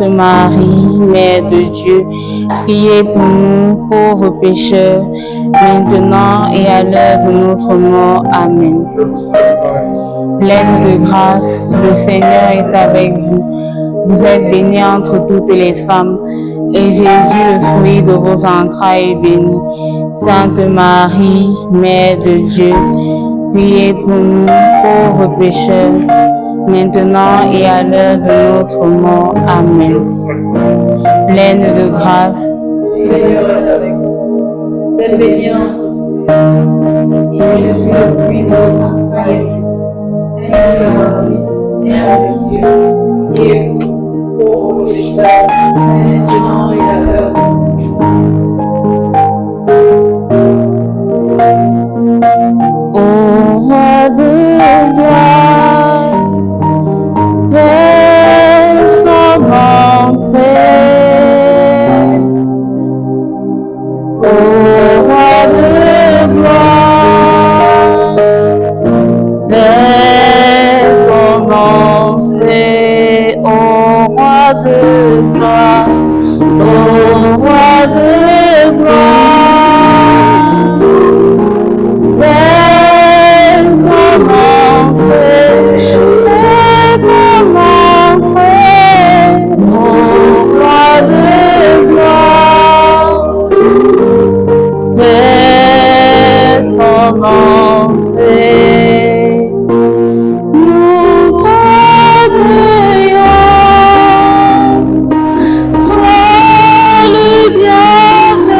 Sainte Marie, Mère de Dieu, priez pour nous pauvres pécheurs, maintenant et à l'heure de notre mort. Amen. Pleine de grâce, le Seigneur est avec vous. Vous êtes bénie entre toutes les femmes, et Jésus, le fruit de vos entrailles, est béni. Sainte Marie, Mère de Dieu, priez pour nous pauvres pécheurs, maintenant et à l'heure de notre mort. Amen. Pleine de grâce, le Seigneur est avec vous. Vous êtes bénie entre toutes, et Jésus, le fruit de vos entrailles, Sainte Marie, Mère de Dieu, priez pour nous pauvres pécheurs, maintenant et à l'heure de notre mort. Ô roi de gloire, vers ton entrée. Ô roi de gloire, vers ton entrée. Ô roi de gloire, ô roi de gloire, vers ton entrée, ô roi de gloire, vers ton entrée. Nous t'accueillons, sois le bienvenu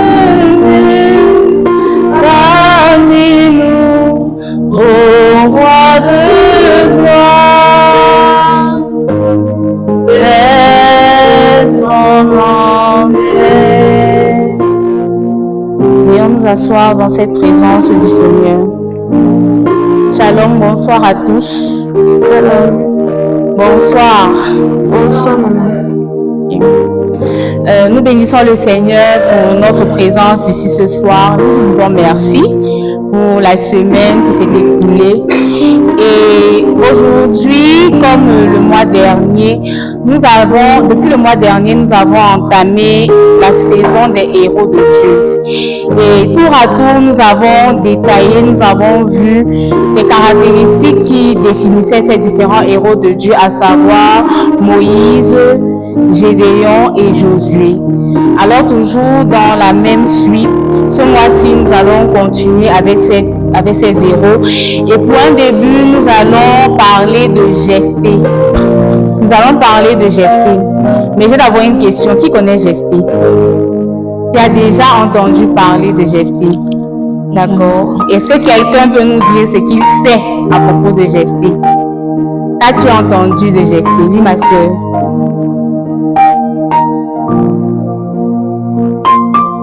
parmi nous, ô roi de gloire, vers ton entrée. Veuillons nous asseoir dans cette présence du Seigneur. Shalom, bonsoir à tous. Shalom. Bonsoir. Bonsoir, maman. Nous bénissons le Seigneur pour notre présence ici ce soir. Nous disons merci pour la semaine qui s'est écoulée. Et aujourd'hui, comme le mois dernier, depuis le mois dernier, nous avons entamé la saison des héros de Dieu. Et tour à tour, nous avons détaillé, nous avons vu les caractéristiques qui définissaient ces différents héros de Dieu, à savoir Moïse, Gédéon et Josué. Alors toujours dans la même suite, ce mois-ci, nous allons continuer avec ces héros. Et pour un début, nous allons parler de Jephthé. Nous allons parler de Jephthé. Mais j'ai d'abord une question. Qui connaît Jephthé? Qui a déjà entendu parler de Jephthé? D'accord. Est-ce que quelqu'un peut nous dire ce qu'il sait à propos de Jephthé? As-tu entendu de Jephthé? Oui, ma soeur.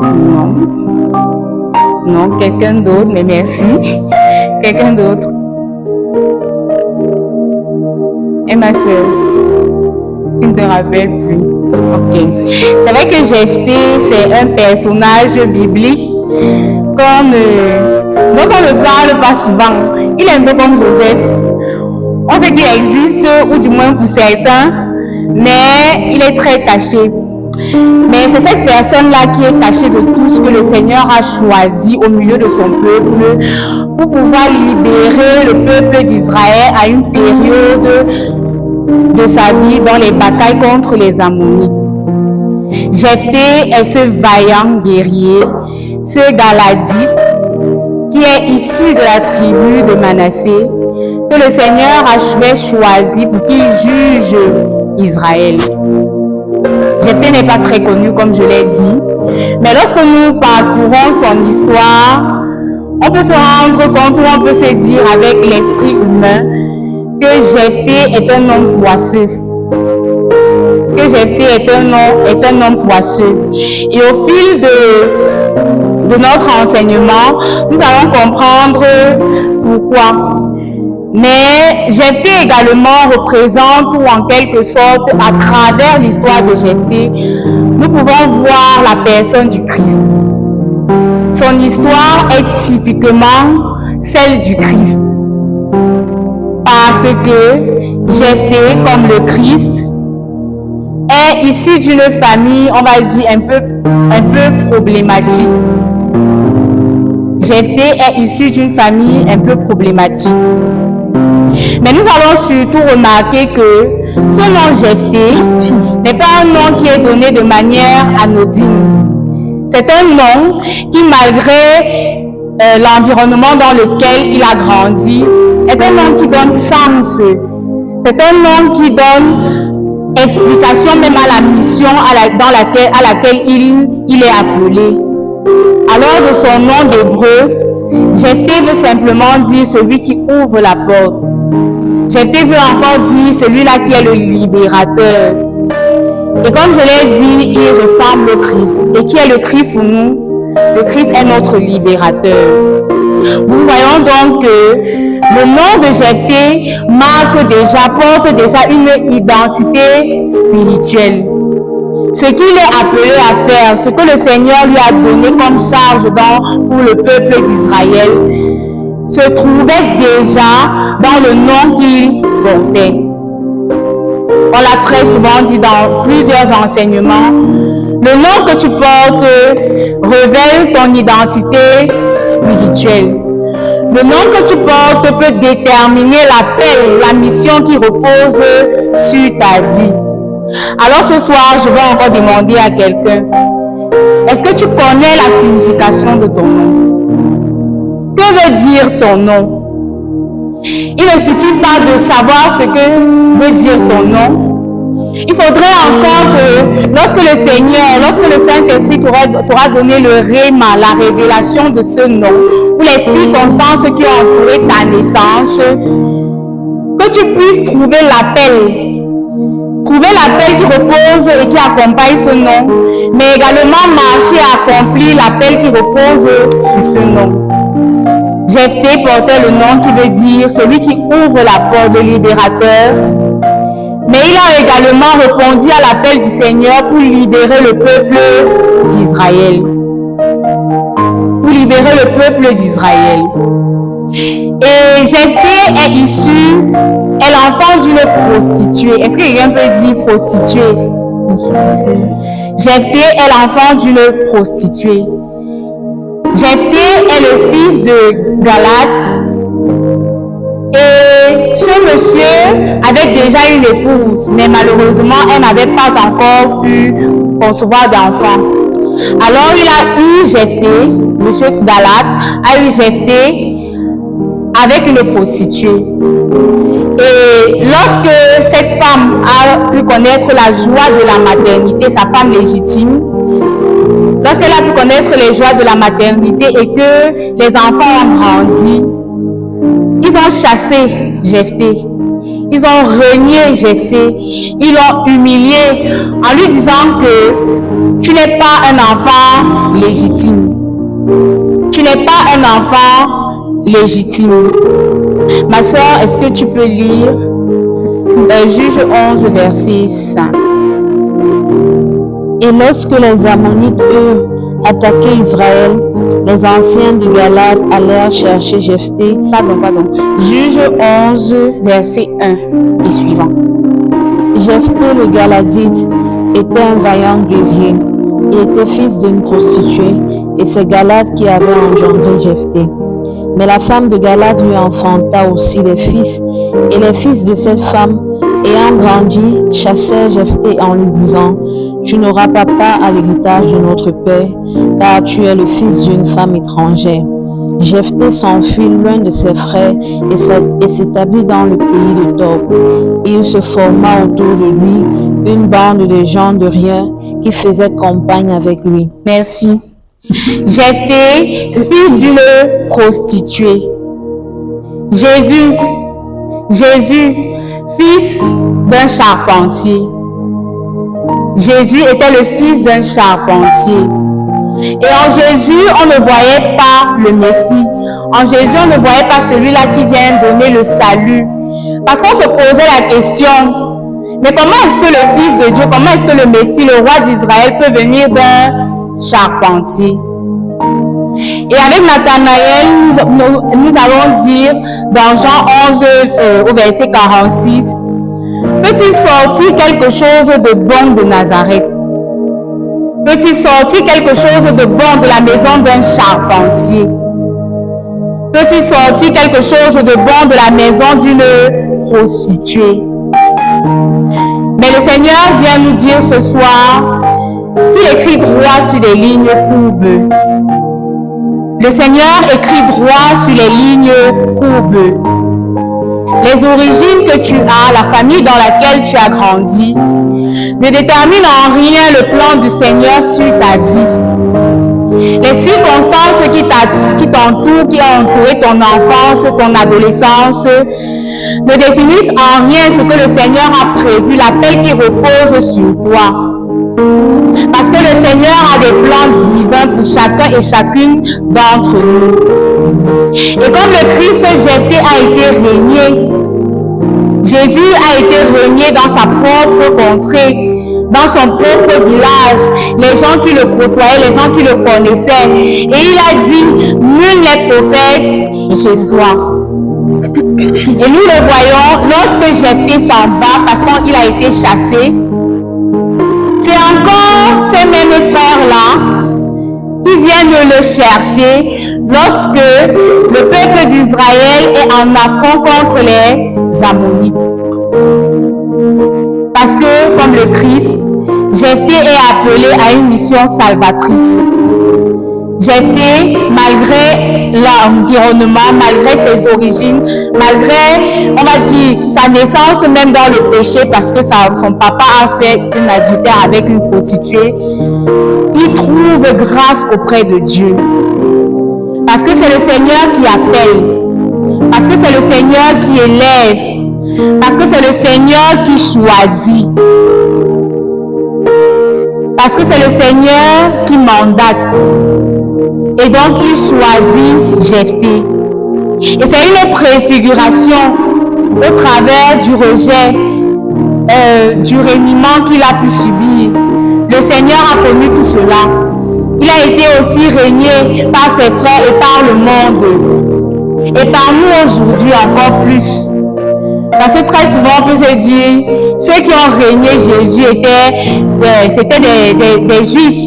Non. Non, quelqu'un d'autre, mais merci. Quelqu'un d'autre. Et ma soeur? Tu ne te rappelles plus? Ok. C'est vrai que Jephthé, c'est un personnage biblique comme dont on ne parle pas souvent. Il est un peu comme Joseph. On sait qu'il existe, ou du moins pour certains, mais il est très caché. Mais c'est cette personne-là qui est cachée de tout ce que le Seigneur a choisi au milieu de son peuple pour pouvoir libérer le peuple d'Israël à une période de sa vie dans les batailles contre les Ammonites. Jephthé est ce vaillant guerrier, ce Galadite qui est issu de la tribu de Manassé, que le Seigneur a choisi pour qu'il juge Israël. Jephthé n'est pas très connu, comme je l'ai dit, mais lorsque nous parcourons son histoire, on peut se rendre compte, ou on peut se dire avec l'esprit humain, que Jephthé est un homme poisseux. Que Jephthé est un homme poisseux. Et au fil de notre enseignement, nous allons comprendre pourquoi. Mais Jephthé également représente, ou en quelque sorte, à travers l'histoire de Jephthé, nous pouvons voir la personne du Christ. Son histoire est typiquement celle du Christ. Parce que Jephthé, comme le Christ, est issu d'une famille, on va dire, un peu problématique. Jephthé est issu d'une famille un peu problématique. Mais nous allons surtout remarquer que ce nom Jephthé n'est pas un nom qui est donné de manière anodine. C'est un nom qui, malgré l'environnement dans lequel il a grandi, est un nom qui donne sens. C'est un nom qui donne explication même à la mission à laquelle il est appelé. Alors de son nom d'hébreu, Jephthé veut simplement dire celui qui ouvre la porte. Jephthé veut encore dire celui-là qui est le libérateur. Et comme je l'ai dit, il ressemble au Christ. Et qui est le Christ pour nous? Le Christ est notre libérateur. Nous voyons donc que le nom de Jephthé porte déjà une identité spirituelle. Ce qu'il est appelé à faire, ce que le Seigneur lui a donné comme charge pour le peuple d'Israël, se trouvait déjà dans le nom qu'il portait. On l'a très souvent dit dans plusieurs enseignements. Le nom que tu portes révèle ton identité spirituelle. Le nom que tu portes peut déterminer l'appel, la mission qui repose sur ta vie. Alors ce soir, je vais encore demander à quelqu'un, est-ce que tu connais la signification de ton nom? Que veut dire ton nom? Il ne suffit pas de savoir ce que veut dire ton nom. Il faudrait encore que lorsque le Saint-Esprit t'aura donné le réma, la révélation de ce nom, ou les circonstances qui ont entouré ta naissance, que tu puisses trouver l'appel qui repose et qui accompagne ce nom, mais également marcher et accomplir l'appel qui repose sur ce nom. Jephthé portait le nom qui veut dire celui qui ouvre la porte, de libérateur. Mais il a également répondu à l'appel du Seigneur pour libérer le peuple d'Israël. Pour libérer le peuple d'Israël. Et Jephthé est l'enfant d'une prostituée. Est-ce que quelqu'un peut dire prostituée? Jephthé est l'enfant d'une prostituée. Jephthé est le fils de Galad. Et ce monsieur avait déjà une épouse, mais malheureusement, elle n'avait pas encore pu concevoir d'enfant. Alors il a eu Jephthé, monsieur Galad a eu Jephthé avec une prostituée. Et lorsque cette femme a pu connaître la joie de la maternité, sa femme légitime, lorsqu'elle a pu connaître les joies de la maternité et que les enfants ont grandi, ils ont chassé Jephthé. Ils ont renié Jephthé. Ils l'ont humilié en lui disant que tu n'es pas un enfant légitime. Tu n'es pas un enfant légitime. Ma soeur, est-ce que tu peux lire Juge 11, verset 5. Et lorsque les Ammonites eurent attaqué Israël, les anciens de Galad allèrent chercher Jephthé. Juge 11, verset 1 et suivant. Jephthé le Galadite était un vaillant guerrier. Il était fils d'une prostituée et c'est Galad qui avait engendré Jephthé. Mais la femme de Galad lui enfanta aussi des fils, et les fils de cette femme, ayant grandi, chassèrent Jephthé en lui disant: tu n'auras pas part à l'héritage de notre père, car tu es le fils d'une femme étrangère. Jephthé s'enfuit loin de ses frères et s'établit dans le pays de Tob. Il se forma autour de lui une bande de gens de rien qui faisaient campagne avec lui. Merci. Jephthé, fils d'une prostituée. Jésus, fils d'un charpentier. Jésus était le fils d'un charpentier. Et en Jésus, on ne voyait pas le Messie. En Jésus, on ne voyait pas celui-là qui vient donner le salut. Parce qu'on se posait la question, mais comment est-ce que le Fils de Dieu, comment est-ce que le Messie, le roi d'Israël, peut venir d'un charpentier? Et avec Nathanaël, nous allons dire dans Jean 11 au verset 46, Peut-il sortir quelque chose de bon de Nazareth? Peut-il sortir quelque chose de bon de la maison d'un charpentier? Peut-il sortir quelque chose de bon de la maison d'une prostituée? Mais le Seigneur vient nous dire ce soir qu'il écrit droit sur les lignes courbes. Le Seigneur écrit droit sur les lignes courbes. Les origines que tu as, la famille dans laquelle tu as grandi, ne déterminent en rien le plan du Seigneur sur ta vie. Les circonstances qui t'entourent, qui ont entouré ton enfance, ton adolescence, ne définissent en rien ce que le Seigneur a prévu, l'appel qui repose sur toi. Parce que le Seigneur a des plans divins pour chacun et chacune d'entre nous. Et comme le Christ Jephthé a été régné, Jésus a été régné dans sa propre contrée, dans son propre village, les gens qui le côtoyaient, les gens qui le connaissaient. Et il a dit, nul n'est prophète chez soi. Et nous le voyons, lorsque Jephthé s'en va, parce qu'il a été chassé, c'est encore ces mêmes frères-là qui viennent le chercher lorsque le peuple d'Israël est en affront contre les Ammonites. Parce que, comme le Christ, Jephthé est appelé à une mission salvatrice. Jephthé, malgré l'environnement, malgré ses origines, malgré, on va dire, sa naissance même dans le péché, parce que son papa a fait un adultère avec une prostituée, il trouve grâce auprès de Dieu. Parce que c'est le Seigneur qui appelle, parce que c'est le Seigneur qui élève, parce que c'est le Seigneur qui choisit, parce que c'est le Seigneur qui mandate. Et donc, il choisit Jephthé. Et c'est une préfiguration au travers du rejet, du reniement qu'il a pu subir. Le Seigneur a connu tout cela. Il a été aussi régné par ses frères et par le monde. Et par nous aujourd'hui encore plus. Parce que très souvent, on peut se dire, ceux qui ont régné Jésus c'était des Juifs.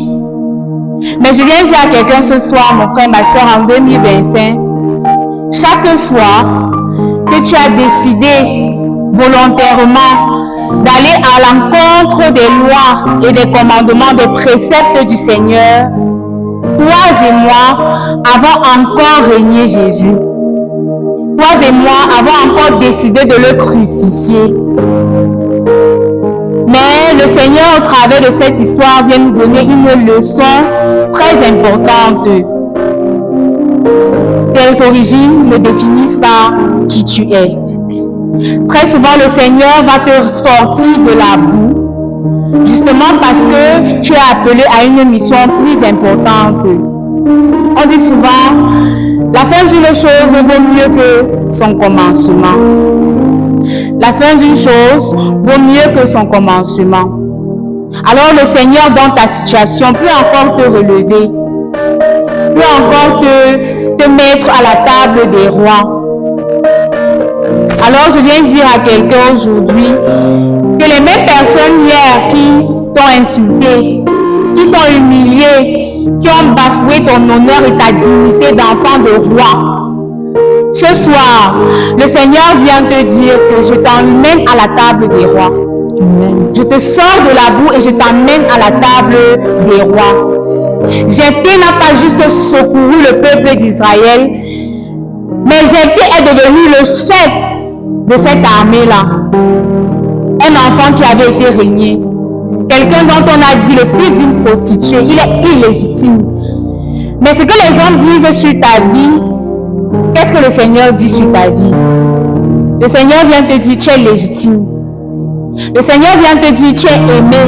Mais je viens dire à quelqu'un ce soir, mon frère, ma soeur, en 2025, chaque fois que tu as décidé volontairement d'aller à l'encontre des lois et des commandements, des préceptes du Seigneur, toi et moi avons encore régné Jésus. Toi et moi avons encore décidé de le crucifier. Mais le Seigneur, au travers de cette histoire, vient nous donner une leçon très importante. Tes origines ne définissent pas qui tu es. Très souvent, le Seigneur va te sortir de la boue, justement parce que tu es appelé à une mission plus importante. On dit souvent, la fin d'une chose vaut mieux que son commencement. La fin d'une chose vaut mieux que son commencement. Alors le Seigneur, dans ta situation, peut encore te relever, peut encore te mettre à la table des rois. Alors je viens dire à quelqu'un aujourd'hui que les mêmes personnes hier qui t'ont insulté, qui t'ont humilié, qui ont bafoué ton honneur et ta dignité d'enfant de roi, ce soir, le Seigneur vient te dire que je t'emmène à la table des rois. Amen. Je te sors de la boue et je t'emmène à la table des rois. Jephthé n'a pas juste secouru le peuple d'Israël, mais Jephthé est devenu le chef de cette armée-là. Un enfant qui avait été régné. Quelqu'un dont on a dit le fils d'une prostituée. Il est illégitime. Mais ce que les hommes disent sur ta vie, qu'est-ce que le Seigneur dit sur ta vie? Le Seigneur vient te dire, tu es légitime. Le Seigneur vient te dire, tu es aimé.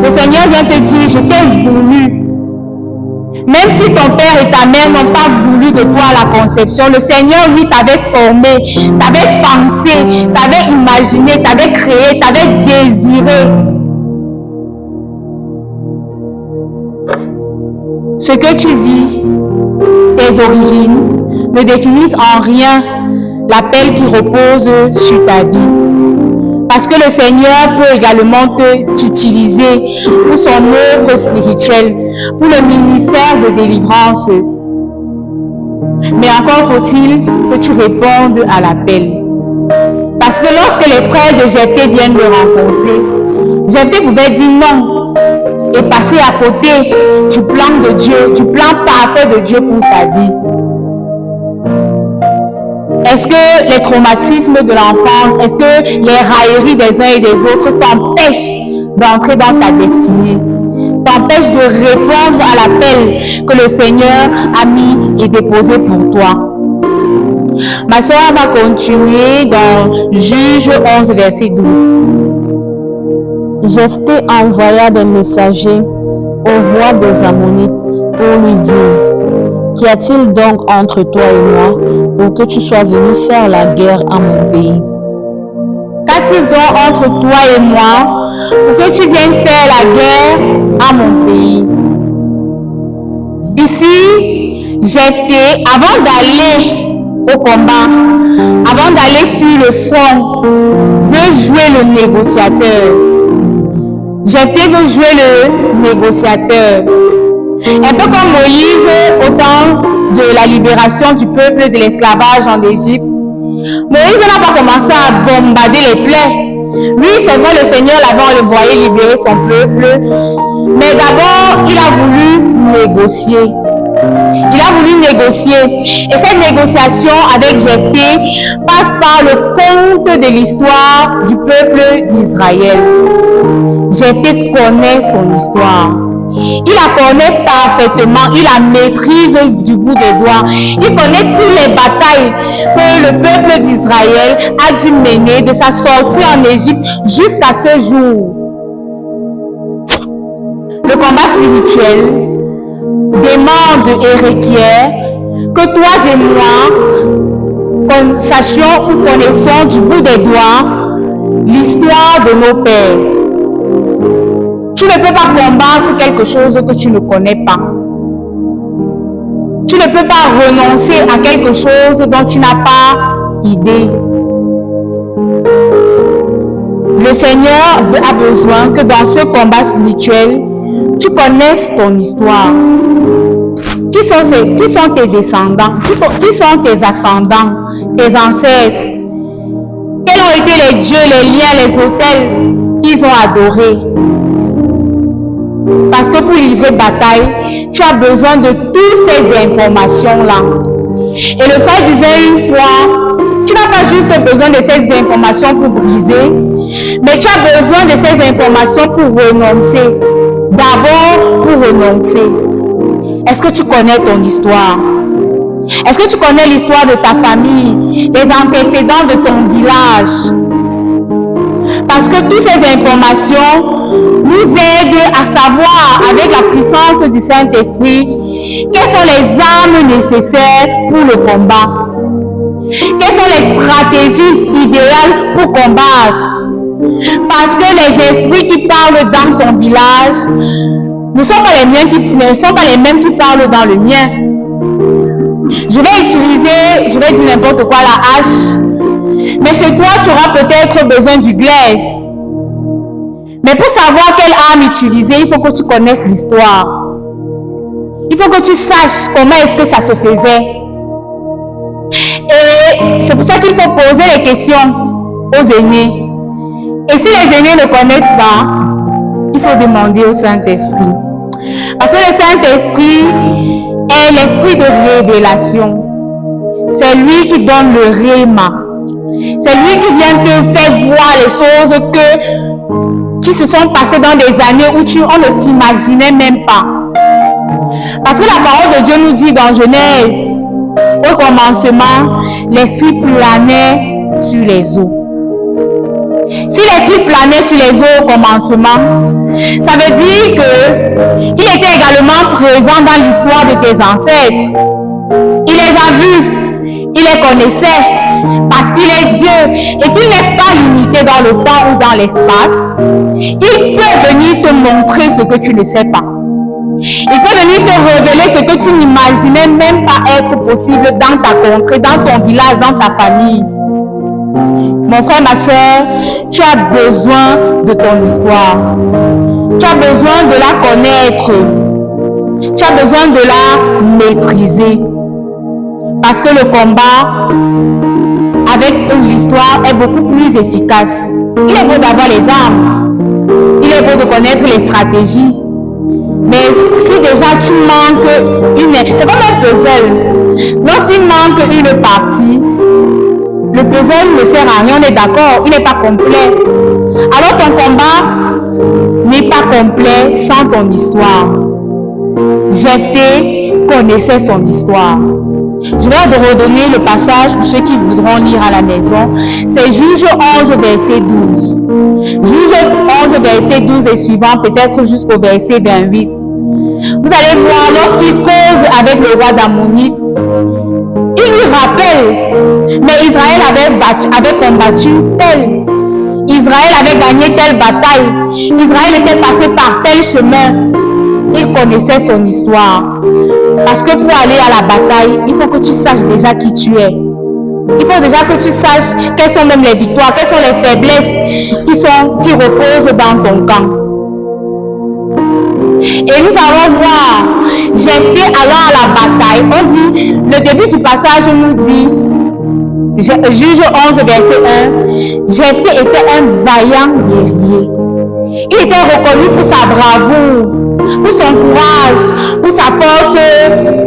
Le Seigneur vient te dire, je t'ai voulu. Même si ton père et ta mère n'ont pas voulu de toi à la conception, le Seigneur, lui, t'avait formé, t'avait pensé, t'avait imaginé, t'avait créé, t'avait désiré. Ce que tu vis, tes origines, ne définissent en rien l'appel qui repose sur ta vie. Parce que le Seigneur peut également t'utiliser pour son œuvre spirituelle, pour le ministère de délivrance. Mais encore faut-il que tu répondes à l'appel. Parce que lorsque les frères de Jephthé viennent le rencontrer, Jephthé pouvait dire non et passer à côté du plan de Dieu, du plan parfait de Dieu pour sa vie. Est-ce que les traumatismes de l'enfance, est-ce que les railleries des uns et des autres t'empêchent d'entrer dans ta destinée, t'empêchent de répondre à l'appel que le Seigneur a mis et déposé pour toi? Ma soeur va continuer dans Juge 11, verset 12. Jephthé envoya des messagers au roi des Ammonites pour lui dire: qu'y a-t-il donc entre toi et moi pour que tu sois venu faire la guerre à mon pays? Qu'a-t-il donc entre toi et moi pour que tu viennes faire la guerre à mon pays? Ici, Jephthé, avant d'aller au combat, avant d'aller sur le front, veut jouer le négociateur. Jephthé veut jouer le négociateur. Un peu comme Moïse au temps de la libération du peuple de l'esclavage en Égypte. Moïse n'a pas commencé à bombarder les plaies. Lui, c'est vrai, le Seigneur l'avait envoyé libérer son peuple. Mais d'abord, il a voulu négocier. Il a voulu négocier. Et cette négociation avec Jephthé passe par le conte de l'histoire du peuple d'Israël. Jephthé connaît son histoire. Il la connaît parfaitement. Il la maîtrise du bout des doigts. Il connaît toutes les batailles que le peuple d'Israël a dû mener de sa sortie en Égypte jusqu'à ce jour. Le combat spirituel demande et requiert que toi et moi sachions ou connaissons du bout des doigts l'histoire de nos pères. Tu ne peux pas combattre quelque chose que tu ne connais pas. Tu ne peux pas renoncer à quelque chose dont tu n'as pas idée. Le Seigneur a besoin que dans ce combat spirituel, tu connaisses ton histoire. Qui sont tes descendants? Qui sont tes ascendants, tes ancêtres? Quels ont été les dieux, les liens, les autels qu'ils ont adorés? Parce que pour livrer bataille, tu as besoin de toutes ces informations-là. Et le frère disait une fois, tu n'as pas juste besoin de ces informations pour briser, mais tu as besoin de ces informations pour renoncer. D'abord, pour renoncer. Est-ce que tu connais ton histoire? Est-ce que tu connais l'histoire de ta famille, les antécédents de ton village? Parce que toutes ces informations nous aident à savoir, avec la puissance du Saint-Esprit, quelles sont les armes nécessaires pour le combat. Quelles sont les stratégies idéales pour combattre? Parce que les esprits qui parlent dans ton village ne sont pas les mêmes qui parlent dans le mien. Je vais dire n'importe quoi, la hache. Mais chez toi, tu auras peut-être besoin du glaive. Mais pour savoir quelle arme utiliser, il faut que tu connaisses l'histoire. Il faut que tu saches comment est-ce que ça se faisait. Et c'est pour ça qu'il faut poser les questions aux aînés. Et si les aînés ne connaissent pas, il faut demander au Saint-Esprit. Parce que le Saint-Esprit est l'esprit de révélation. C'est lui qui donne le réma. C'est lui qui vient te faire voir les choses qui se sont passées dans des années où on ne t'imaginait même pas. Parce que la parole de Dieu nous dit dans Genèse, au commencement, l'esprit planait sur les eaux. Si l'esprit planait sur les eaux au commencement, ça veut dire qu'il était également présent dans l'histoire de tes ancêtres. Il les a vus, il les connaissait, parce qu'il est Dieu et qu'il n'est pas limité dans le temps ou dans l'espace. Il peut venir te montrer ce que tu ne sais pas. Il peut venir te révéler ce que tu n'imaginais même pas être possible dans ta contrée, dans ton village, dans ta famille. Mon frère, ma soeur, tu as besoin de ton histoire. Tu as besoin de la connaître. Tu as besoin de la maîtriser. Parce que le combat avec l'histoire est beaucoup plus efficace. Il est beau d'avoir les armes. Il est beau de connaître les stratégies. Mais si déjà tu manques une... C'est comme un puzzle. Lorsqu'il manque une partie, le puzzle ne sert à rien, on est d'accord, il n'est pas complet. Alors ton combat n'est pas complet sans ton histoire. Jephthé connaissait son histoire. Je vais redonner le passage pour ceux qui voudront lire à la maison. C'est Juge 11, verset 12. Juge 11, verset 12 et suivant, peut-être jusqu'au verset 28. Vous allez voir, lorsqu'il cause avec le roi d'Ammonite, il lui rappelle, mais Israël avait combattu tel. Israël avait gagné telle bataille. Israël était passé par tel chemin. Il connaissait son histoire. Parce que pour aller à la bataille, il faut que tu saches déjà qui tu es. Il faut déjà que tu saches quelles sont même les victoires, quelles sont les faiblesses qui reposent dans ton camp. Et nous allons voir Jephthé allant à la bataille. On dit, le début du passage nous dit, Juge 11, verset 1, Jephthé était un vaillant guerrier. Il était reconnu pour sa bravoure, pour son courage, pour sa force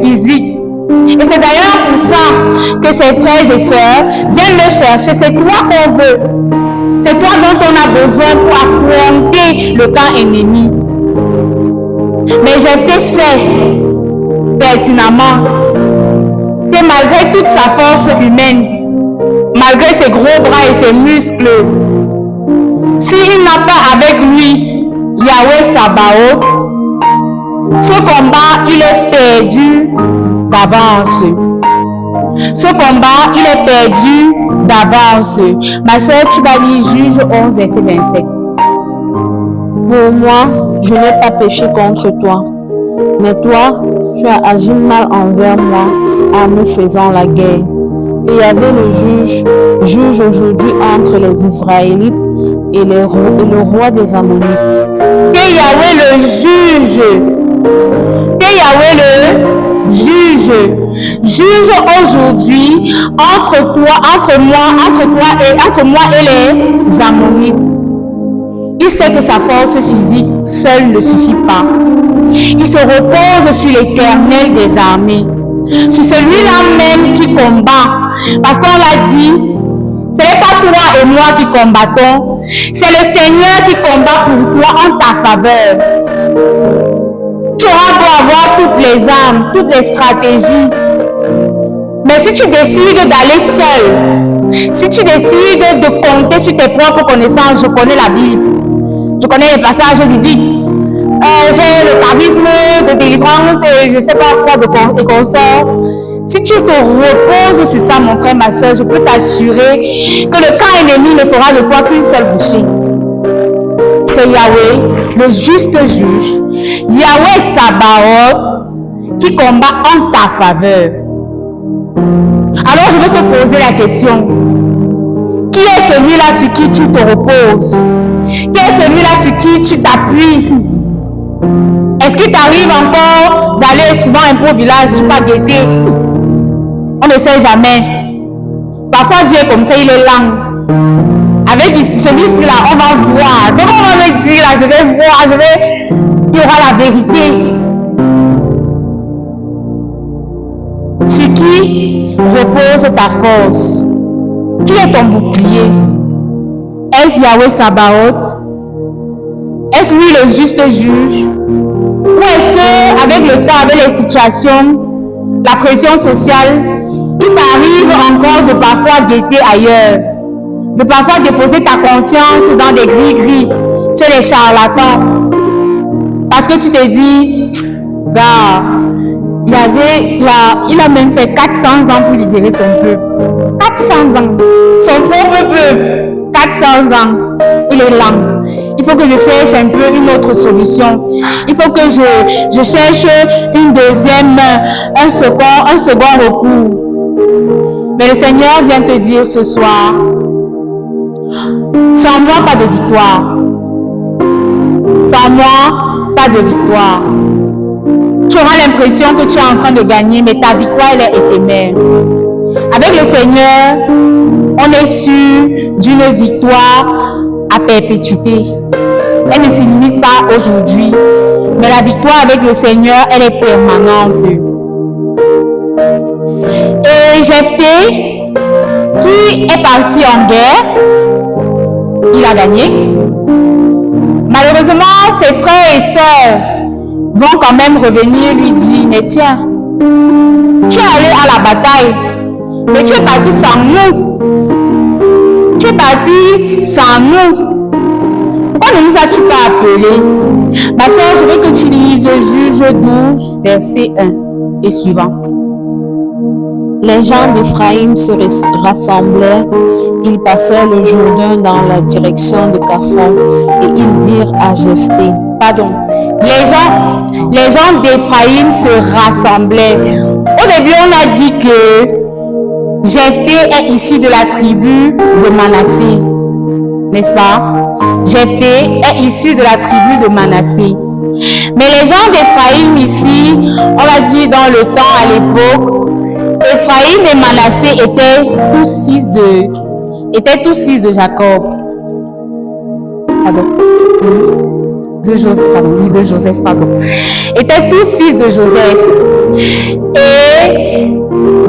physique. Et c'est d'ailleurs pour ça que ses frères et sœurs viennent le chercher. C'est toi qu'on veut. C'est toi dont on a besoin pour affronter le camp ennemi. Mais Jephthé sait pertinemment que malgré toute sa force humaine, malgré ses gros bras et ses muscles, s'il n'a pas avec lui Yahweh Sabaoth, ce combat, il est perdu d'avance. Ce combat, il est perdu d'avance. Ma soeur, tu vas lire Juge 11, verset 27. Pour moi, je n'ai pas péché contre toi, mais toi, tu as agi mal envers moi en me faisant la guerre. Et Yahvé le juge aujourd'hui entre les Israélites et le roi des Ammonites. Que Yahvé le juge. Que Yahvé le juge aujourd'hui entre moi et les Ammonites. Il sait que sa force physique seule ne suffit pas. Il se repose sur l'Éternel des armées, sur celui-là même qui combat. Parce qu'on l'a dit, ce n'est pas toi et moi qui combattons, c'est le Seigneur qui combat pour toi en ta faveur. Tu auras beau avoir toutes les armes, toutes les stratégies. Mais si tu décides d'aller seul, si tu décides de compter sur tes propres connaissances, je connais la Bible, je connais les passages bibliques, j'ai le charisme de délivrance et je ne sais pas quoi de consorts. Si tu te reposes sur ça, mon frère, ma soeur, je peux t'assurer que le camp ennemi ne fera de toi qu'une seule bouchée. C'est Yahweh, le juste juge, Yahweh Sabaoth, qui combat en ta faveur. Alors je vais te poser la question. Qui est celui-là sur qui tu te reposes? Qui est celui-là sur qui tu t'appuies? Est-ce qu'il t'arrive encore d'aller souvent un peu au village, tu vas guetter? On ne sait jamais. Parfois Dieu est comme ça, il est lent. Avec celui-ci là, on va voir. Donc on va me dire là, je vais voir, il y aura la vérité. Sur qui repose ta force? Qui est ton bouclier? Est-ce Yahweh Sabaoth? Est-ce lui le juste juge? Ou est-ce que avec le temps, avec les situations, la pression sociale, il t'arrive encore de parfois guetter ailleurs, de parfois déposer ta confiance dans des gris-gris, chez les charlatans? Parce que tu te dis, bah, il a même fait 400 ans pour libérer son peuple. 400 ans. Son propre peuple. 400 ans. Il est lent. Il faut que je cherche un peu une autre solution. Il faut que je cherche une deuxième, un second recours. Mais le Seigneur vient te dire ce soir, Sans moi, pas de victoire. Sans moi, pas de victoire. Tu auras l'impression que tu es en train de gagner, mais ta victoire, elle est éphémère. Avec le Seigneur, on est sûr d'une victoire à perpétuité. Elle ne se limite pas aujourd'hui, mais la victoire avec le Seigneur, elle est permanente. Et Jephthé, qui est parti en guerre, il a gagné. Malheureusement, ses frères et sœurs vont quand même revenir lui dire, mais tiens, tu es allé à la bataille, mais tu es parti sans nous. Tu es parti sans nous. Pourquoi ne nous as-tu pas appelés? Ma soeur, je veux que tu lises Juge 12, verset 1 et suivant. Les gens d'Éphraïm se rassemblaient, ils passèrent le Jourdain dans la direction de Caphon, et ils dirent à Jephthé. Pardon. Les gens d'Éphraïm se rassemblaient. Au début, on a dit que Jephthé est issu de la tribu de Manassé. N'est-ce pas? Jephthé est issu de la tribu de Manassé. Mais les gens d'Éphraïm ici, on va dire dans le temps à l'époque, Éphraïm et Manassé étaient tous fils de Jacob. Pardon. De Joseph, pardon. Étaient tous fils de Joseph. Et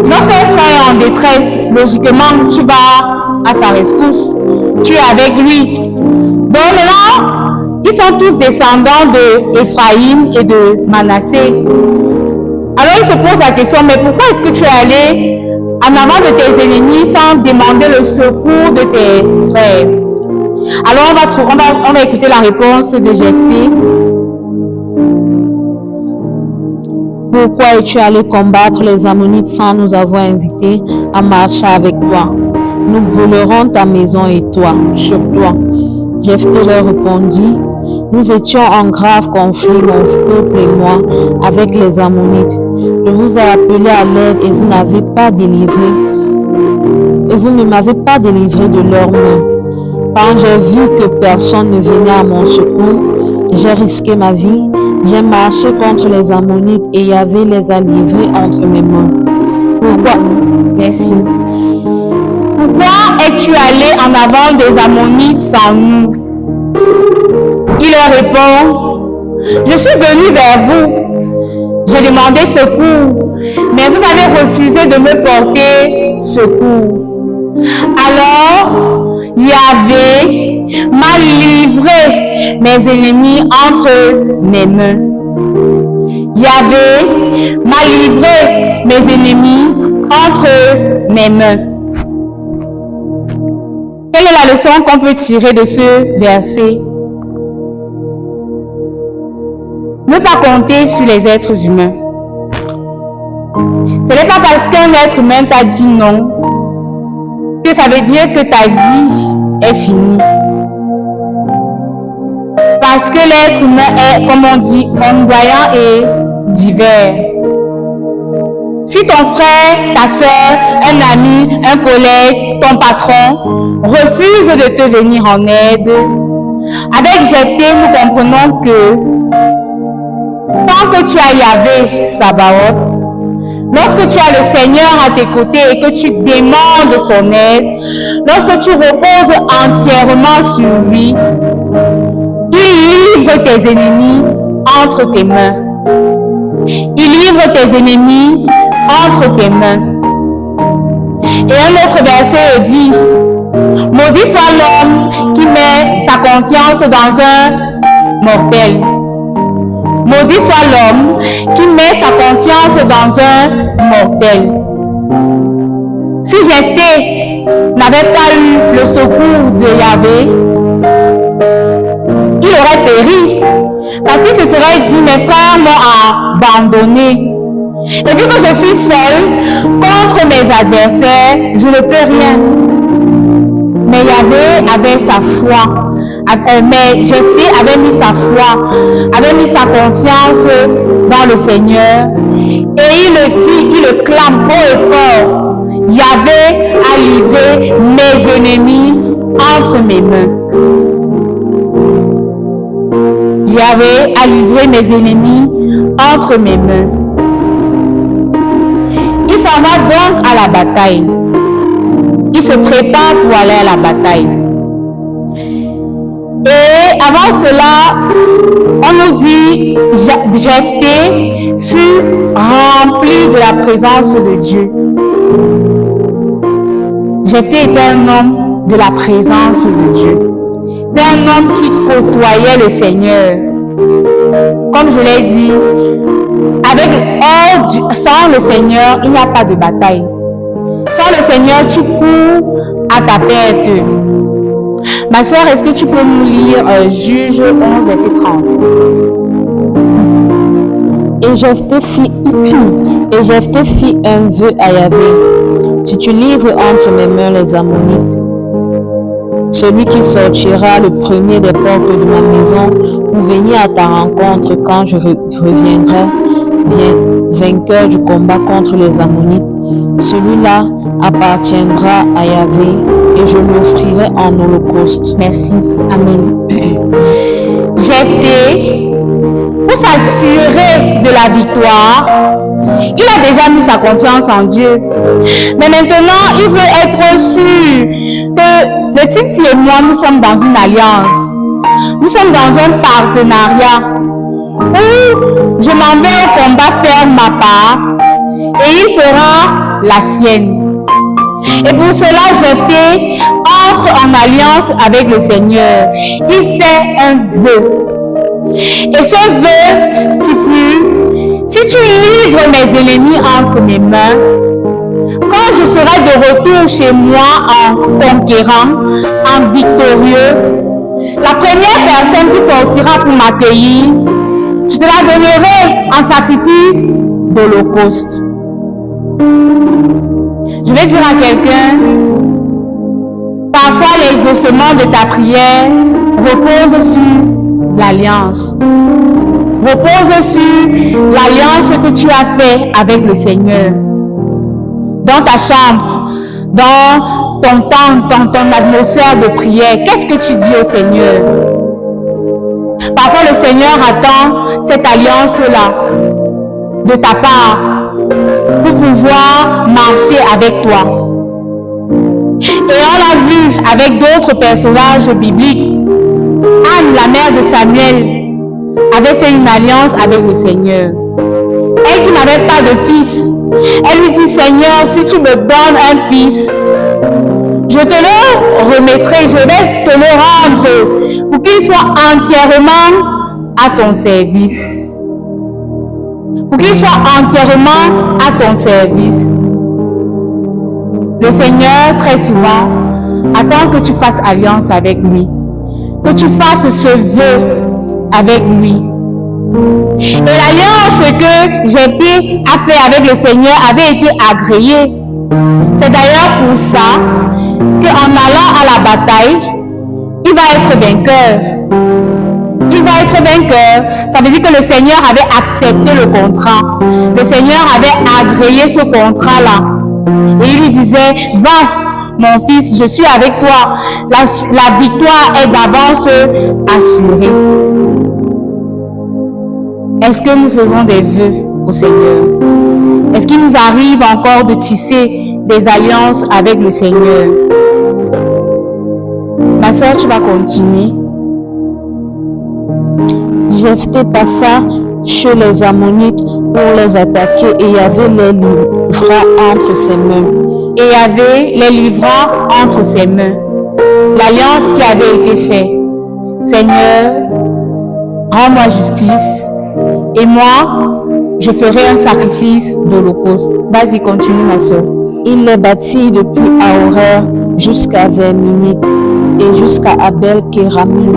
lorsqu'un frère est en détresse, logiquement, tu vas à sa rescousse. Tu es avec lui. Donc maintenant, ils sont tous descendants de Éphraïm et de Manassé. Alors il se pose la question, mais pourquoi est-ce que tu es allé en avant de tes ennemis sans demander le secours de tes frères? Alors on va écouter la réponse de Jephthé. Pourquoi es-tu allé combattre les Ammonites sans nous avoir invités à marcher avec toi? Nous brûlerons ta maison et toi, sur toi. Jephthé leur répondit, nous étions en grave conflit, mon peuple et moi, avec les Ammonites. Je vous ai appelé à l'aide et vous ne m'avez pas délivré de leurs mains. Quand j'ai vu que personne ne venait à mon secours, j'ai risqué ma vie. J'ai marché contre les Ammonites et Yahvé les a livrés entre mes mains. Pourquoi? Merci. Pourquoi es-tu allé en avant des Ammonites sans nous? Il leur répond, je suis venu vers vous. J'ai demandé secours, mais vous avez refusé de me porter secours. Alors, Yahvé m'a livré mes ennemis entre mes mains. Yahvé m'a livré mes ennemis entre mes mains. Quelle est la leçon qu'on peut tirer de ce verset? Ne pas compter sur les êtres humains. Ce n'est pas parce qu'un être humain t'a dit non que ça veut dire que ta vie est finie. Parce que l'être humain est, comme on dit, ondoyant et divers. Si ton frère, ta soeur, un ami, un collègue, ton patron refuse de te venir en aide, avec Jephthé, nous comprenons que tant que tu as Yahvé, Sabaoth, lorsque tu as le Seigneur à tes côtés et que tu demandes son aide, lorsque tu reposes entièrement sur lui, il livre tes ennemis entre tes mains. Il livre tes ennemis entre tes mains. Et un autre verset dit, maudit soit l'homme qui met sa confiance dans un mortel. Maudit soit l'homme qui met sa confiance dans un mortel. Si Jephthé n'avait pas eu le secours de Yahvé, il aurait péri. Parce qu'il se serait dit, mes frères m'ont abandonné. Et vu que je suis seul contre mes adversaires, je ne peux rien. Mais Yahvé avait sa foi. Mais Jephthé avait mis sa foi, avait mis sa confiance dans le Seigneur. Et il le dit, il le clame haut et fort. Yahvé a livré mes ennemis entre mes mains. Yahweh a livré mes ennemis entre mes mains. Il s'en va donc à la bataille. Il se prépare pour aller à la bataille. Et avant cela, on nous dit Jephthé fut rempli de la présence de Dieu. Jephthé était un homme de la présence de Dieu. C'est un homme qui côtoyait le Seigneur. Comme je l'ai dit, sans le Seigneur, il n'y a pas de bataille. Sans le Seigneur, tu cours à ta perte. Ma soeur, est-ce que tu peux nous lire Juge 11, verset 30? Et Jephthé fit un vœu à Yahvé. Si tu livres entre mes mains les Ammonites, celui qui sortira le premier des portes de ma maison pour venir à ta rencontre quand je reviendrai vainqueur du combat contre les Ammonites, celui-là appartiendra à Yahvé et je l'offrirai en holocauste. Merci. Amen. Jephthé, pour s'assurer de la victoire, il a déjà mis sa confiance en Dieu. Mais maintenant, il veut être sûr que le Tixi et moi, nous sommes dans une alliance. Nous sommes dans un partenariat où je m'en vais au combat faire ma part et il fera la sienne. Et pour cela, Jephthé entre en alliance avec le Seigneur. Il fait un vœu. Et ce vœu stipule, si tu livres mes ennemis entre mes mains, quand je serai de retour chez moi en conquérant, en victorieux, la première personne qui sortira pour m'accueillir, je te la donnerai en sacrifice d'holocauste. Je vais dire à quelqu'un, parfois les ossements de ta prière reposent sur l'alliance. Repose sur l'alliance que tu as faite avec le Seigneur. Dans ta chambre, dans ton temps, dans ton atmosphère de prière, qu'est-ce que tu dis au Seigneur? Parfois le Seigneur attend cette alliance-là de ta part pour pouvoir marcher avec toi. Et on l'a vu avec d'autres personnages bibliques. Anne, la mère de Samuel, avait fait une alliance avec le Seigneur. Elle qui n'avait pas de fils, elle lui dit, Seigneur, si tu me donnes un fils, je te le remettrai, je vais te le rendre pour qu'il soit entièrement à ton service. Pour qu'il soit entièrement à ton service. Le Seigneur, très souvent, attend que tu fasses alliance avec lui. Que tu fasses ce vœu avec lui. Et l'alliance que Jephthé a fait avec le Seigneur avait été agréée. C'est d'ailleurs pour ça qu'en allant à la bataille, il va être vainqueur. Il va être vainqueur. Ça veut dire que le Seigneur avait accepté le contrat. Le Seigneur avait agréé ce contrat-là. Et il lui disait, va, mon fils, je suis avec toi. La victoire est d'avance assurée. Est-ce que nous faisons des vœux au Seigneur? Est-ce qu'il nous arrive encore de tisser des alliances avec le Seigneur? Ma soeur, tu vas continuer. Jephthé passa chez les Ammonites pour les attaquer et Yahvé les livra entre ses mains. Et Yahvé les livra entre ses mains. L'alliance qui avait été faite. Seigneur, rends-moi justice. Et moi, je ferai un sacrifice d'holocauste. Vas-y, continue, ma soeur. Il les bâtit depuis Aroer jusqu'à Verminite et jusqu'à Abel-Kéramim.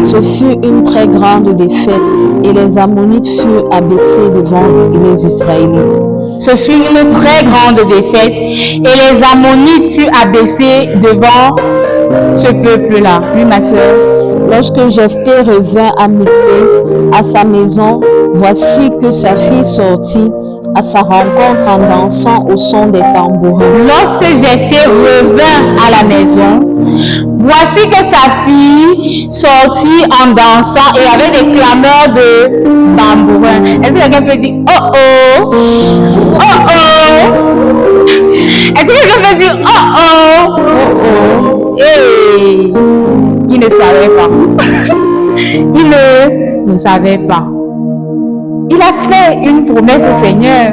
Ce fut une très grande défaite et les Ammonites furent abaissés devant les Israélites. Ce fut une très grande défaite et les Ammonites furent abaissés devant ce peuple-là. Oui, ma soeur. Lorsque Jephthé revint à Mispé, à sa maison, voici que sa fille sortit à sa rencontre en dansant au son des tambourins. Lorsque Jephthé revint à la maison, voici que sa fille sortit en dansant et avait des clameurs de tambourins. Est-ce que quelqu'un peut dire oh oh? Oh oh? Est-ce que quelqu'un peut dire oh oh? Oh oh? Hey! Il ne savait pas. Il ne savait pas. Il a fait une promesse au Seigneur.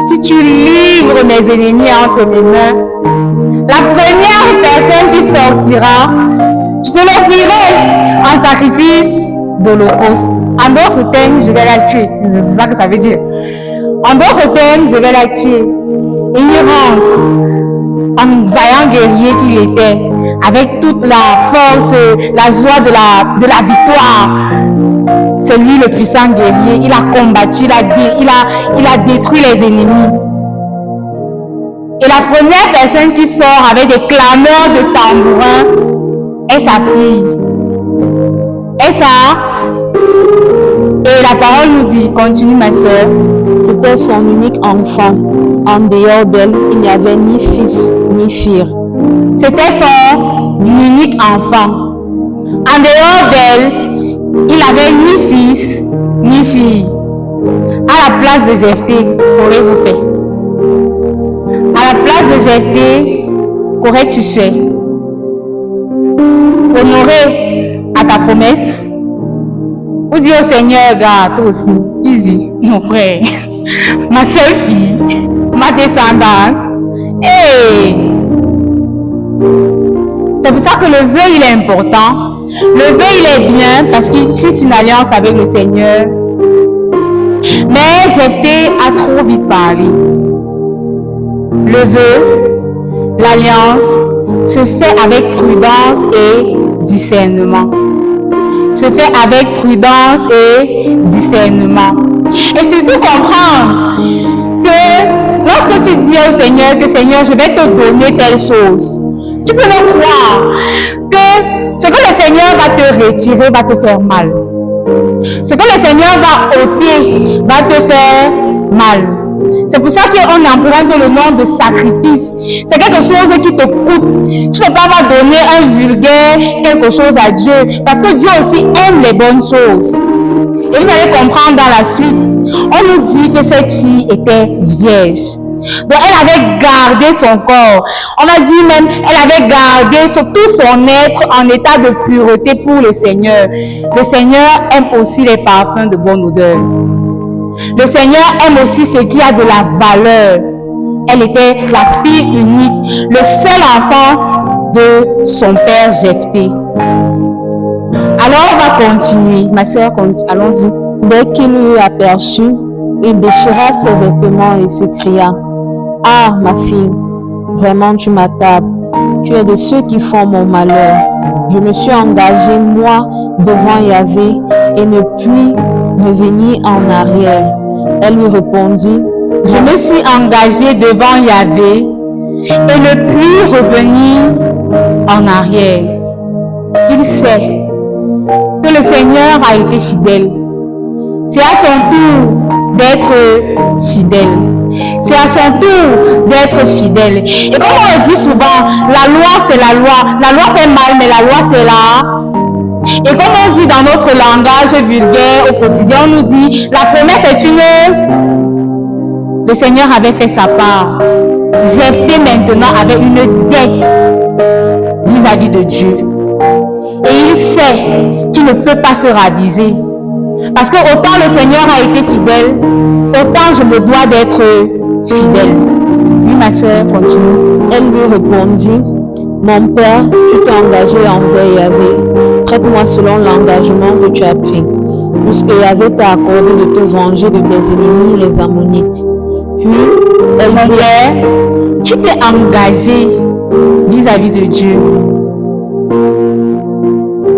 Si tu livres mes ennemis entre mes mains, la première personne qui sortira, je te l'offrirai en sacrifice d'holocauste. En d'autres termes, je vais la tuer. C'est ça que ça veut dire. En d'autres termes, je vais la tuer. Et il rentre en vaillant guerrier qu'il était, avec toute la force, la joie de la victoire. C'est lui le puissant guerrier. Il a combattu, il a détruit les ennemis. Et la première personne qui sort avec des clameurs de tambourin est sa fille. Et la parole nous dit, continue ma soeur. C'était son unique enfant. En dehors d'elle, il n'y avait ni fils ni fille. C'était son unique enfant. En dehors d'elle, il n'avait ni fils ni fille. À la place de Jephthé, qu'aurez-vous fait? À la place de Jephthé, qu'aurais-tu fait? Honorer à ta promesse? Ou dire au Seigneur, gars, toi aussi, easy, mon frère, ma seule fille, ma descendance. Hey! C'est pour ça que le vœu, il est important. Le vœu, il est bien parce qu'il tisse une alliance avec le Seigneur. Mais Jephthé a trop vite parlé. Le vœu, l'alliance, se fait avec prudence et discernement. Se fait avec prudence et discernement. Et surtout comprendre que lorsque tu dis au Seigneur que Seigneur, je vais te donner telle chose, tu peux le croire que ce que le Seigneur va te retirer va te faire mal. Ce que le Seigneur va ôter va te faire mal. C'est pour ça qu'on emprunte le nom de sacrifice. C'est quelque chose qui te coûte. Tu ne peux pas donner un vulgaire quelque chose à Dieu. Parce que Dieu aussi aime les bonnes choses. Et vous allez comprendre dans la suite. On nous dit que cette fille était vierge. Donc elle avait gardé son corps. On a dit même, elle avait gardé tout son être en état de pureté pour le Seigneur. Le Seigneur aime aussi les parfums de bonne odeur. Le Seigneur aime aussi ce qui a de la valeur. Elle était la fille unique, le seul enfant de son père Jephthé. Alors on va continuer. Ma soeur, allons-y. Dès qu'il l'eut aperçu, il déchira ses vêtements et s'écria: « Ah, ma fille, vraiment tu m'accables. Tu es de ceux qui font mon malheur. Je me suis engagé, moi, devant Yahvé, et ne puis revenir en arrière. » Elle lui répondit: « Je me suis engagée devant Yahvé, et ne puis revenir en arrière. » Il sait que le Seigneur a été fidèle. C'est à son tour d'être fidèle. C'est à son tour d'être fidèle. Et comme on le dit souvent, la loi c'est la loi. La loi fait mal, mais la loi c'est là. Et comme on dit dans notre langage vulgaire au quotidien, on nous dit, la promesse est une... Le Seigneur avait fait sa part. Jephthé maintenant avait une dette vis-à-vis de Dieu. Et il sait qu'il ne peut pas se raviser. Parce que autant le Seigneur a été fidèle, autant je me dois d'être fidèle. Oui, ma soeur, continue. Elle lui répondit: « Mon père, tu t'es engagé envers Yahvé. Traite-moi selon l'engagement que tu as pris, puisque Yahvé t'a accordé de te venger de tes ennemis, les Ammonites. » Puis, elle dit: « Tu t'es engagé vis-à-vis de Dieu. »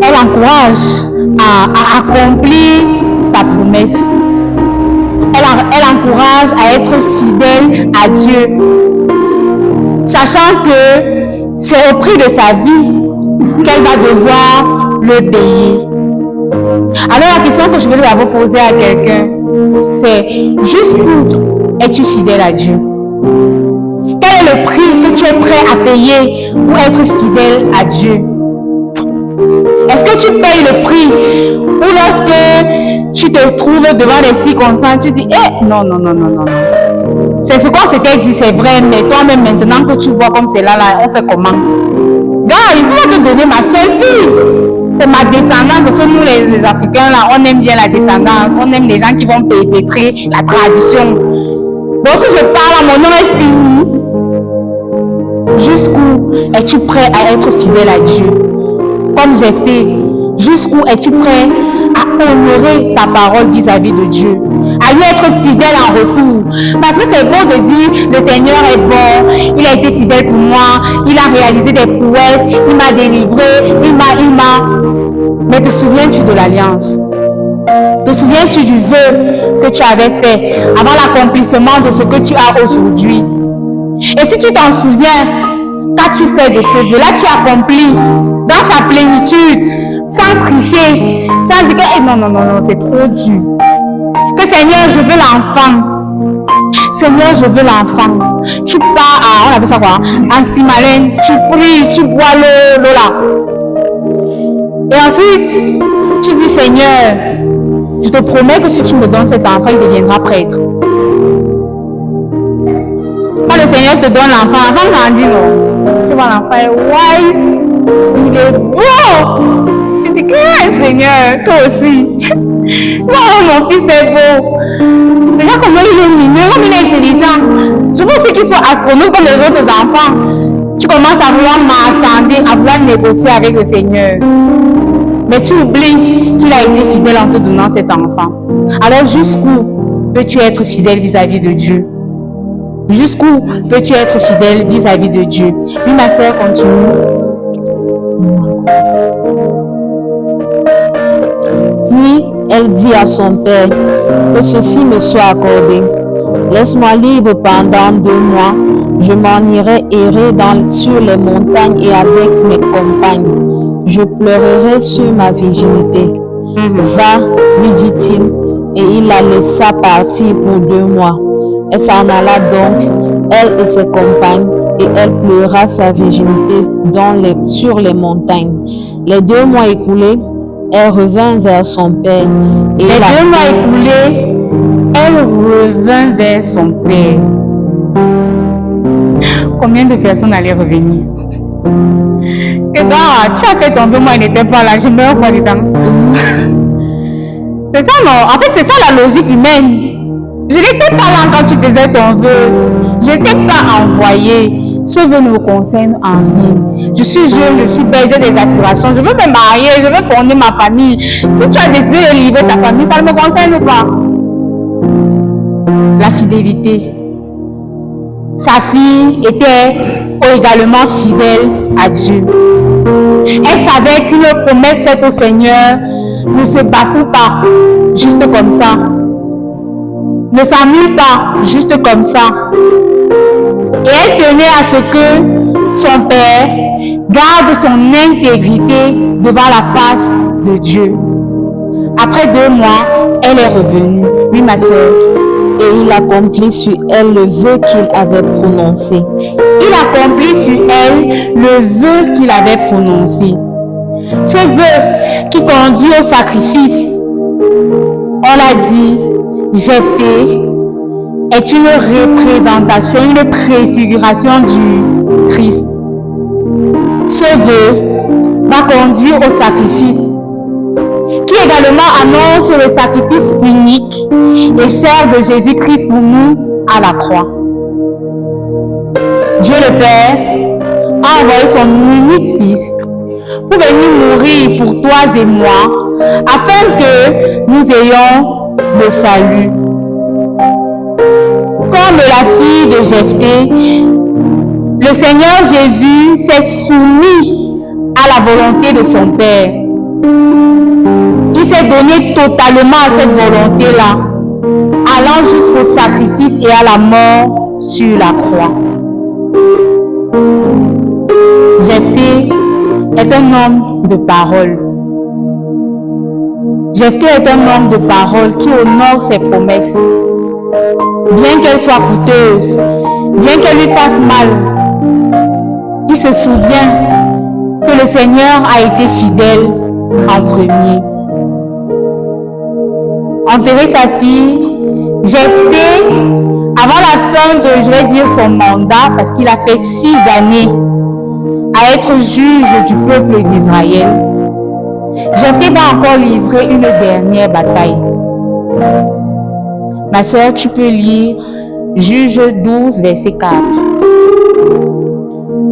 Elle encourage à accomplir sa promesse. Elle encourage à être fidèle à Dieu, sachant que c'est au prix de sa vie qu'elle va devoir le payer. Alors la question que je vais d'abord poser à quelqu'un, c'est c'est jusqu'où es-tu fidèle à Dieu? Quel est le prix que tu es prêt à payer pour être fidèle à Dieu? Est-ce que tu payes le prix ou lorsque tu te trouves devant des circonstances, tu dis, non. C'est ce qu'on s'était dit, c'est vrai, mais toi-même maintenant que tu vois comme c'est là, on fait comment? Gars, il faut te donner ma seule fille. C'est ma descendance, parce que nous les Africains, là, on aime bien la descendance, on aime les gens qui vont perpétrer la tradition. Donc si je parle, mon nom est fini. Jusqu'où es-tu prêt à être fidèle à Dieu? Comme Jephthé, jusqu'où es-tu prêt à honorer ta parole vis-à-vis de Dieu? À lui être fidèle en retour. Parce que c'est beau de dire, le Seigneur est bon, il a été fidèle pour moi, il a réalisé des prouesses, il m'a délivré, il m'a. Mais te souviens-tu de l'alliance? Te souviens-tu du vœu que tu avais fait avant l'accomplissement de ce que tu as aujourd'hui? Et si tu t'en souviens, qu'as-tu fait de ce vœu? Là, tu accomplis dans sa plénitude, sans tricher, sans dire que non, c'est trop dur. Que Seigneur, je veux l'enfant. Seigneur, je veux l'enfant. Tu pars à, on appelle ça quoi? En Simalène, tu pries, tu bois l'eau là. Et ensuite, tu dis, Seigneur, je te promets que si tu me donnes cet enfant, il deviendra prêtre. Quand le Seigneur te donne l'enfant, l'enfant grandit, non? Tu vois, l'enfant est wise, il est beau. Tu dis, Seigneur, toi aussi. Mon fils est beau. Regarde comment il est mignon, comme il est intelligent. Je veux aussi qu'il soit astronaute comme les autres enfants. Tu commences à vouloir marchander, à vouloir négocier avec le Seigneur. Mais tu oublies qu'il a été fidèle en te donnant cet enfant. Alors jusqu'où peux-tu être fidèle vis-à-vis de Dieu? Jusqu'où peux-tu être fidèle vis-à-vis de Dieu? Oui, ma soeur, continue. Puis elle dit à son père, que ceci me soit accordé. Laisse-moi libre pendant 2 mois. Je m'en irai errer sur les montagnes et avec mes compagnes. Je pleurerai sur ma virginité. Va, lui dit-il, et il la laissa partir pour 2 mois. Elle s'en alla donc, elle et ses compagnes, et elle pleura sa virginité sur les montagnes. Les 2 mois écoulés, elle revint vers son père. Et les 2 mois écoulés, elle revint vers son père. Combien de personnes allaient revenir? Et donc, tu as fait ton 2 mois, il n'était pas là, je meurs quoi dedans? C'est ça, non? En fait, c'est ça la logique humaine. Je n'étais pas là quand tu faisais ton vœu. Je n'étais pas envoyé. Ce vœu ne me concerne en rien. Je suis jeune, je suis belle, j'ai des aspirations. Je veux me marier, je veux fonder ma famille. Si tu as décidé de livrer ta famille, ça ne me concerne pas. La fidélité. Sa fille était également fidèle à Dieu. Elle savait qu'une promesse faite au Seigneur ne se bafoue pas juste comme ça. Ne s'annule pas juste comme ça. Et elle tenait à ce que son père garde son intégrité devant la face de Dieu. Après 2 mois, elle est revenue. Oui, ma soeur. Et il accomplit sur elle le vœu qu'il avait prononcé. Il accomplit sur elle le vœu qu'il avait prononcé. Ce vœu qui conduit au sacrifice, on l'a dit, Jephthé est une représentation, une préfiguration du Christ. Ce vœu va conduire au sacrifice, qui également annonce le sacrifice unique et cher de Jésus-Christ pour nous à la croix. Dieu le Père a envoyé son unique Fils pour venir mourir pour toi et moi, afin que nous ayons le salut. Comme la fille de Jephthé, le Seigneur Jésus s'est soumis à la volonté de son Père. Il s'est donné totalement à cette volonté-là, allant jusqu'au sacrifice et à la mort sur la croix. Jephthé est un homme de parole. Jephthé est un homme de parole qui honore ses promesses. Bien qu'elles soient coûteuses, bien qu'elles lui fassent mal, il se souvient que le Seigneur a été fidèle en premier. Enterrer sa fille, Jephthé, avant la fin de, je vais dire, son mandat, parce qu'il a fait 6 années à être juge du peuple d'Israël, Jephthé va encore livrer une dernière bataille. Ma soeur, tu peux lire Juge 12, verset 4.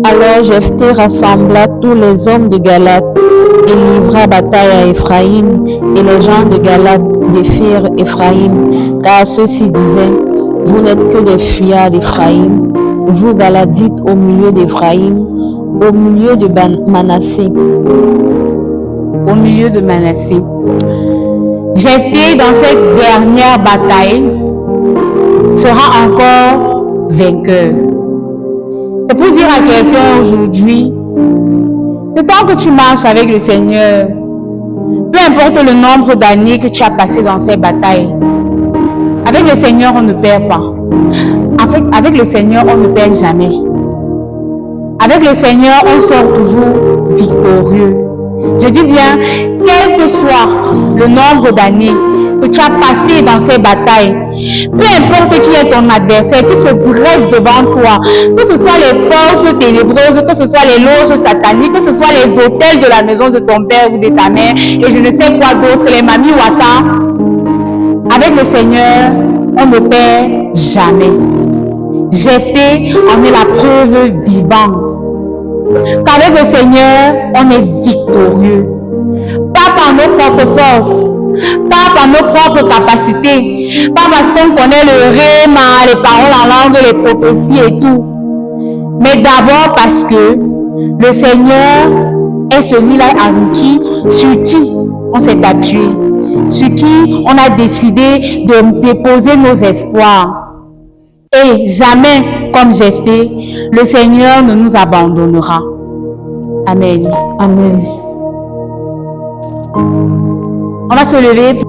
Alors Jephthé rassembla tous les hommes de Galaad et livra bataille à Éphraïm, et les gens de Galaad défirent Éphraïm, car ceux-ci disaient: vous n'êtes que des fuyards d'Éphraïm, vous Galadites au milieu d'Éphraïm, au milieu de Manassé. Au milieu de Manassé. Jephthé, dans cette dernière bataille, sera encore vainqueur. C'est pour dire à quelqu'un aujourd'hui, le temps que tu marches avec le Seigneur, peu importe le nombre d'années que tu as passé dans ces batailles, avec le Seigneur, on ne perd pas. Avec le Seigneur, on ne perd jamais. Avec le Seigneur, on sort toujours victorieux. Je dis bien, quel que soit le nombre d'années que tu as passé dans ces batailles, peu importe qui est ton adversaire, qui se dresse devant toi, que ce soit les forces ténébreuses, que ce soit les loges sataniques, que ce soit les hôtels de la maison de ton père ou de ta mère, et je ne sais quoi d'autre, les mamies Wata, avec le Seigneur, on ne perd jamais. Jephthé en est la preuve vivante. Qu'avec le Seigneur, on est victorieux. Pas par nos propres forces, pas par nos propres capacités, pas parce qu'on connaît le rhéma, les paroles en langue, les prophéties et tout. Mais d'abord parce que le Seigneur est celui-là sur qui on s'est appuyé, sur qui on a décidé de déposer nos espoirs. Et jamais, comme Jephthé, le Seigneur ne nous abandonnera. Amen. Amen. On va se lever pour